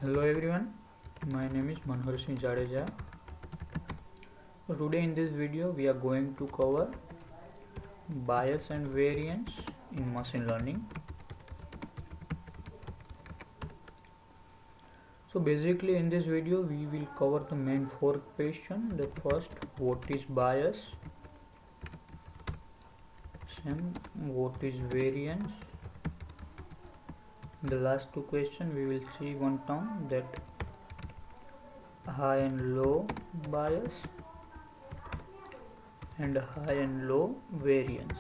Hello everyone, my name is Manohar Singh Jadeja. So today in this video we are going to cover bias and variance in machine learning. So basically in this video we will cover the main four questions. The first, what is bias? Second, what is variance? The last two questions we will see one term, that high and low bias and high and low variance.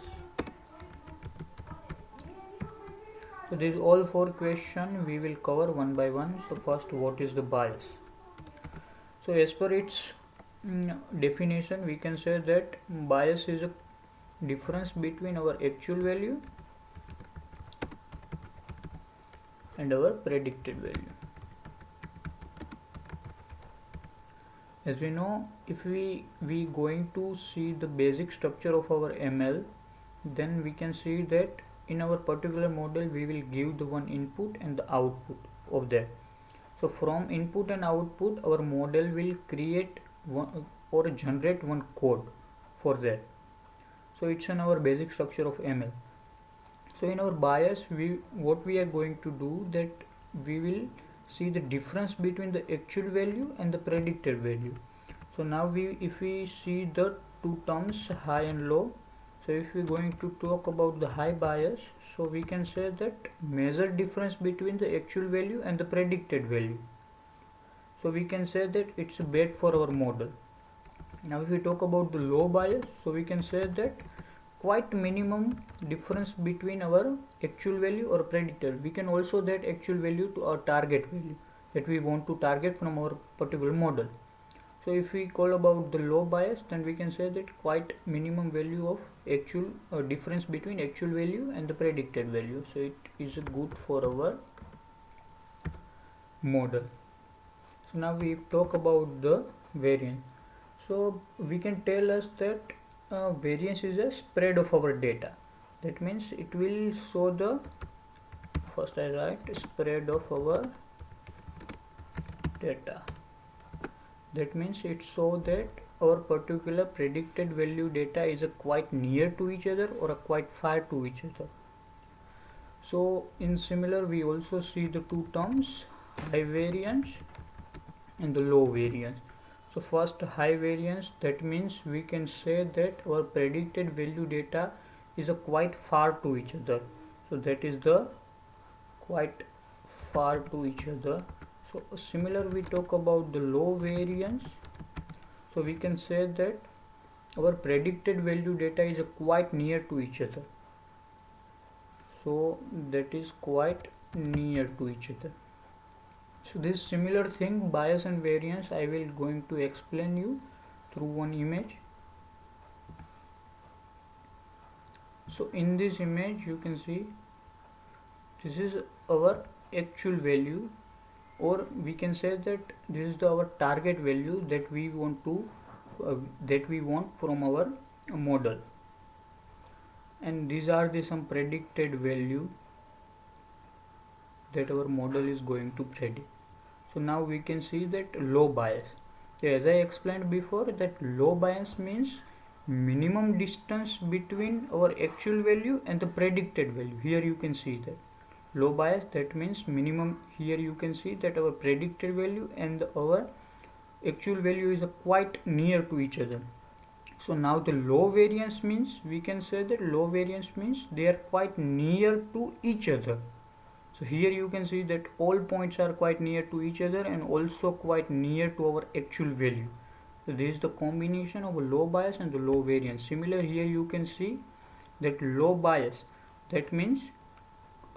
So these all four questions we will cover one by one. So first, what is the bias? So as per its definition, we can say that bias is a difference between our actual value and our predicted value. As we know, if we going to see the basic structure of our ML, then we can see that in our particular model we will give the one input and the output of that. So from input and output our model will create one or generate one code for that. So it's in our basic structure of ML. So in our bias what we are going to do, that we will see the difference between the actual value and the predicted value. So now if we see the two terms, high and low, so if we're going to talk about the high bias, so we can say that measure difference between the actual value and the predicted value. So we can say that it's bad for our model. Now if we talk about the low bias, so we can say that quite minimum difference between our actual value or predicted. We can also that actual value to our target value that we want to target from our particular model. So if we call about the low bias, then we can say that quite minimum value of actual difference between actual value and the predicted value. So it is good for our model. So now we talk about the variance. So we can tell us that variance is a spread of our data. That means it will show the, first I write spread of our data. That means it shows that our particular predicted value data is a quite near to each other or a quite far to each other. So in similar we also see the two terms, high variance and the low variance. So first, high variance, that means we can say that our predicted value data is a quite far to each other. So that is the quite far to each other. So similar we talk about the low variance. So we can say that our predicted value data is a quite near to each other. So that is quite near to each other. So this similar thing, bias and variance, I will going to explain you through one image. So in this image you can see this is our actual value, or we can say that this is our target value that we want to from our model, and these are the some predicted value that our model is going to predict. So now we can see that low bias. So as I explained before, that low bias means minimum distance between our actual value and the predicted value. Here you can see that low bias, that means minimum. Here you can see that our predicted value and our actual value is quite near to each other. So now the low variance means, we can say that low variance means they are quite near to each other. So here you can see that all points are quite near to each other and also quite near to our actual value. So this is the combination of a low bias and the low variance. Similar here you can see that low bias, that means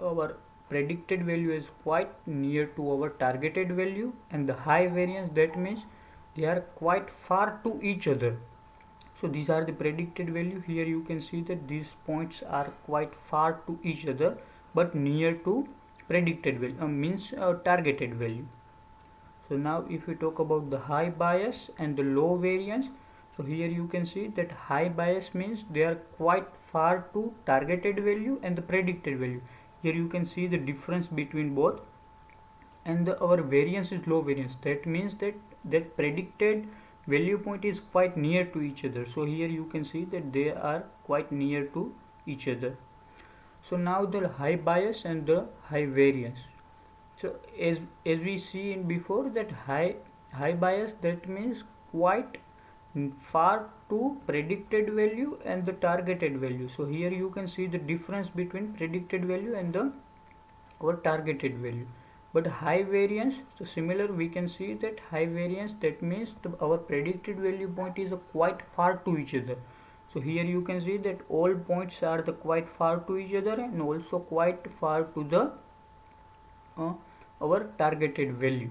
our predicted value is quite near to our targeted value, and the high variance, that means they are quite far to each other. So these are the predicted value. Here you can see that these points are quite far to each other but near to predicted value, means targeted value. So now if we talk about the high bias and the low variance, so here you can see that high bias means they are quite far to targeted value and the predicted value. Here you can see the difference between both, and our variance is low variance. That means that predicted value point is quite near to each other. So here you can see that they are quite near to each other. So now the high bias and the high variance. So as we see in before, that high bias, that means quite far to predicted value and the targeted value. So here you can see the difference between predicted value and the our targeted value. But high variance, so similar, we can see that high variance, that means our predicted value point is quite far to each other. So here you can see that all points are the quite far to each other and also quite far to the our targeted value.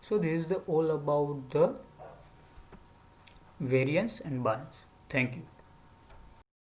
So this is the all about the variance and bias. Thank you.